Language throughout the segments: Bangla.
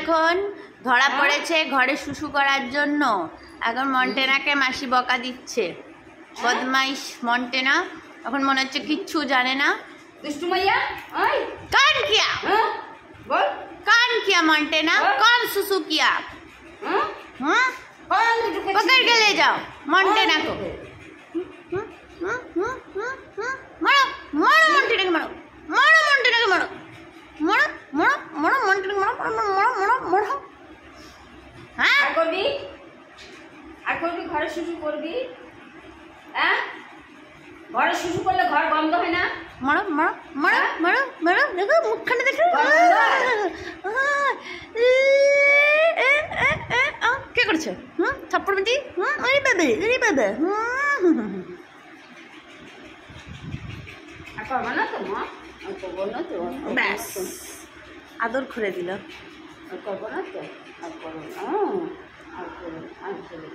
এখন ধরা পড়েছে ঘরে শুশু করার জন্য। এখন মন্টেনাকে মাসি বকা দিচ্ছে। বদমাইশ মন্টেনা, এখন মনে হচ্ছে কিচ্ছু জানে না। দুষ্টু মাইয়া, ওই কান কিয়া বল, कान किया मोंटेना, कौन सुसु किया? पकड़ के ले जाओ मोंटेना को। मारो मारो मोंटेना को, मारो मारो मोंटेना को, मारो मारो मारो मारो मोंटेना को, मारो मारो मारो मारो। हाँ আর করবি ঘরে শুশু করবি? হ্যাঁ, ঘরে শুশু করলে ঘর বন্ধ হয় না? मारो मारो मारो मारो मारो, देखो मुखखाने देखो। কে করছে? থাপ্পড় মিটি? আরে বাবা, আরে বাবা। আর করবো না তো মা, আর করবো না তো, ব্যাস আদর করে দিল। আর করবো না তো, আর করবো না, আর করবো আর করবো।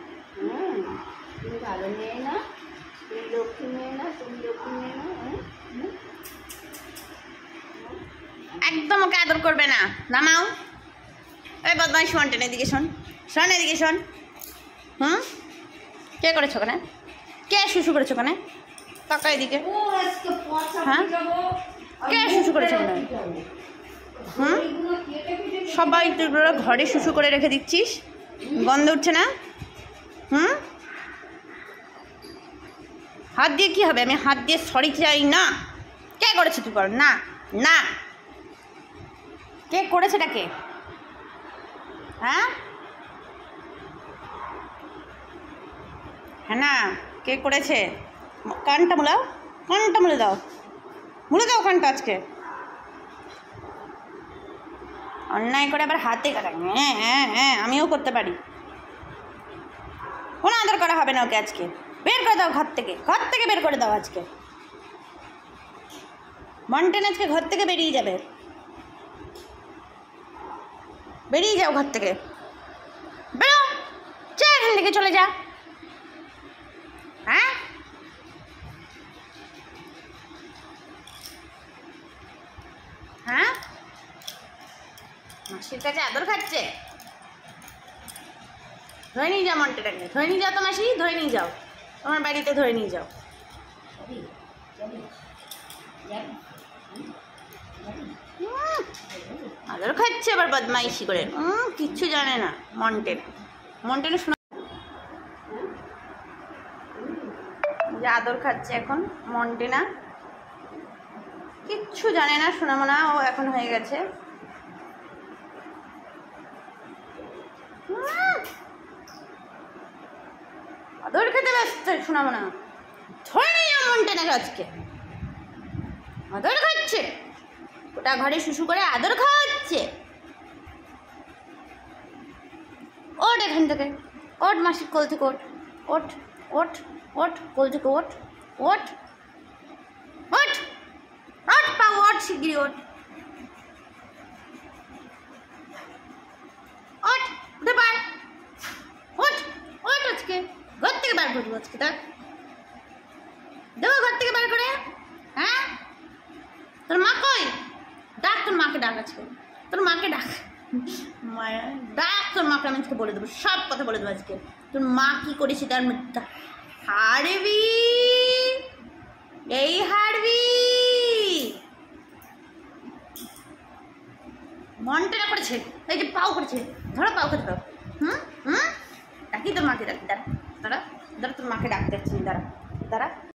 তুমি ভালো মেয়ে না, তুমি লক্ষ্মী মেয়ে না, তুমি লক্ষ্মী মেয়ে না। একদম ওকে আদর করবে না, নামাও। এই বদমাইশ মন্টেন, এদিকে শোন, শোন এদিকে শোন। কে করেছো ওখানে? কে শুশু করেছো ওখানে? কাকা এদিকে। হ্যাঁ, কে শুশু করেছো ওখানে? সবাই তুই ঘরে শুশু করে রেখে দিচ্ছিস, গন্ধ উঠছে না? হাত দিয়ে কি হবে? আমি হাত দিয়ে সরি চাই না। কে করেছে? তুই কর না। না, কে করেছে এটাকে? হ্যাঁ হ্যাঁ না, কে করেছে? কানটা মুলাও, কানটা মুলে দাও, মুলে দাও কানটা আজকে। অন্যায় করে আবার হাতে কাটা। হ্যাঁ হ্যাঁ হ্যাঁ, আমিও করতে পারি। কোনো আদর করা হবে না ওকে আজকে। বের করে দাও ঘর থেকে, ঘর থেকে বের করে দাও আজকে। মন্টেন আজকে ঘর থেকে বেরিয়ে যাবে। বেরিয়ে যাও ঘর থেকে, বেরো, যা এখান থেকে, চলে যা। হ্যাঁ, হ্যাঁ, মাসির কাছে আদর খাচ্ছে। ধরে নিয়ে যাও মন্টেটাকে, ধরে নিয়ে যাও তো মাসি, ধরে নিয়ে যাও, তোমার বাড়িতে ধরে নিয়ে যাও। আদর খাচ্ছে আবার বদমাইশি করে। কিচ্ছু জানে না মন্টেন। মন্টেন শোনা যে আদর খাচ্ছে এখন মন্টেনা, কিচ্ছু জানে না, শোনাবো না। ও এখন হয়ে গেছে। আদর খেতে ব্যস্ত, শোনাবো না। ধরে নিয়ে যাও মন্টেনাকে আজকে। আদর খাচ্ছে, ওটা ঘরে শুশু করে আদর খাওয়াচ্ছে। ওঠ এখান থেকে, ওঠ মাসির কোল থেকে, ওঠ ওঠ ওঠ ওঠ, কোল থেকে ওঠ ওঠ ওঠ ওঠ, পাও ওঠ, শিগগিরি ওঠ ওঠ, উঠে পার, ওঠ ওঠ। আজকে ঘর থেকে বার করবো আজকে, দেখ দেবো ঘর থেকে বার করে। হ্যাঁ, তোর মা কই? ডাক তোর মাকে, ডাক আজকে তোর মাকে ডাক। মায়া ডাক তোর মাকে, আমি আজকে বলে দেবো, সব কথা বলে দেবো আজকে। তোর মা কি করেছে তার হারবি, এই হারবি। মনটা করেছে, এই যে পাও করেছে, ধরো পাও খেতে পাও। ডাকি তোর মাকে, ডাকি, দাঁড়া দাঁড়া দাঁড়া, তোর মাকে ডাকতে যাচ্ছি, দাঁড়া দাঁড়া।